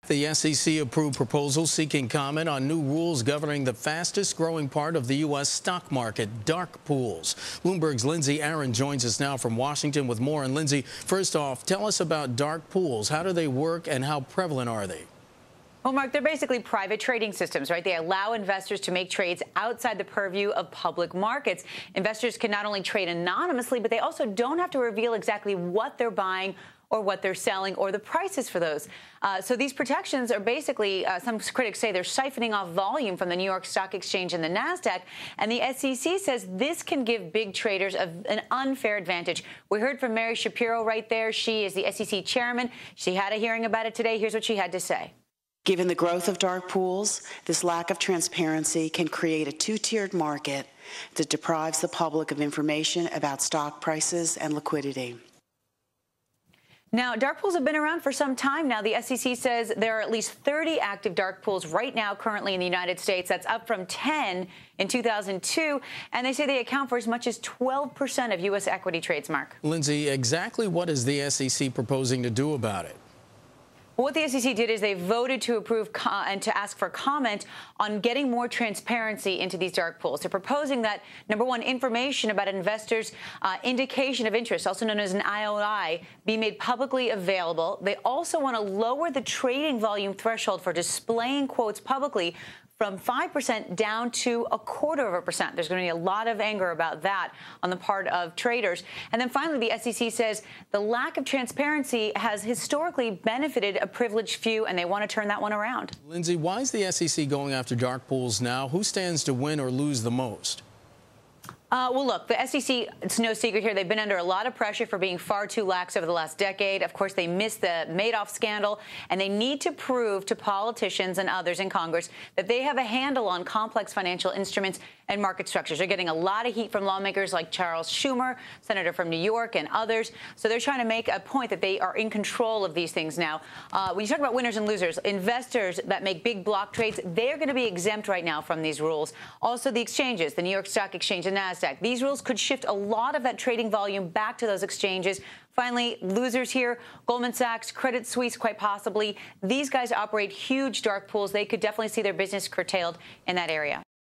The SEC approved proposals seeking comment on new rules governing the fastest growing part of the U.S. stock market, dark pools. Bloomberg's Lindsey Arent joins us now from Washington with more. And Lindsey, first off, tell us about dark pools. How do they work and how prevalent are they? Well, Mark, they're basically private trading systems, right? They allow investors to make trades outside the purview of public markets. Investors can not only trade anonymously, but they also don't have to reveal exactly what they're buying or what they're selling or the prices for those. So these protections are basically, some critics say they're siphoning off volume from the New York Stock Exchange and the NASDAQ. And the SEC says this can give big traders an unfair advantage. We heard from Mary Shapiro right there. She is the SEC chairman. She had a hearing about it today. Here's what she had to say. Given the growth of dark pools, this lack of transparency can create a two-tiered market that deprives the public of information about stock prices and liquidity. Now, dark pools have been around for some time now. The SEC says there are at least 30 active dark pools right now currently in the United States. That's up from 10 in 2002. And they say they account for as much as 12% of U.S. equity trades, Mark. Lindsey, exactly what is the SEC proposing to do about it? What the SEC did is they voted to approve and to ask for comment on getting more transparency into these dark pools. They're proposing that, number one, information about investors' indication of interest, also known as an IOI, be made publicly available. They also want to lower the trading volume threshold for displaying quotes publicly from 5% down to 0.25%. There's going to be a lot of anger about that on the part of traders. And then finally, the SEC says the lack of transparency has historically benefited a privileged few, and they want to turn that one around. Lindsey, why is the SEC going after dark pools now? Who stands to win or lose the most? Well, look, the SEC, it's no secret here, they've been under a lot of pressure for being far too lax over the last decade. Of course, they missed the Madoff scandal, and they need to prove to politicians and others in Congress that they have a handle on complex financial instruments and market structures. They're getting a lot of heat from lawmakers like Charles Schumer, senator from New York, and others. So they're trying to make a point that they are in control of these things now. When you talk about winners and losers, investors that make big block trades, they're going to be exempt right now from these rules. Also, the exchanges, the New York Stock Exchange and NASDAQ. These rules could shift a lot of that trading volume back to those exchanges. Finally, losers here, Goldman Sachs, Credit Suisse, quite possibly. These guys operate huge dark pools. They could definitely see their business curtailed in that area.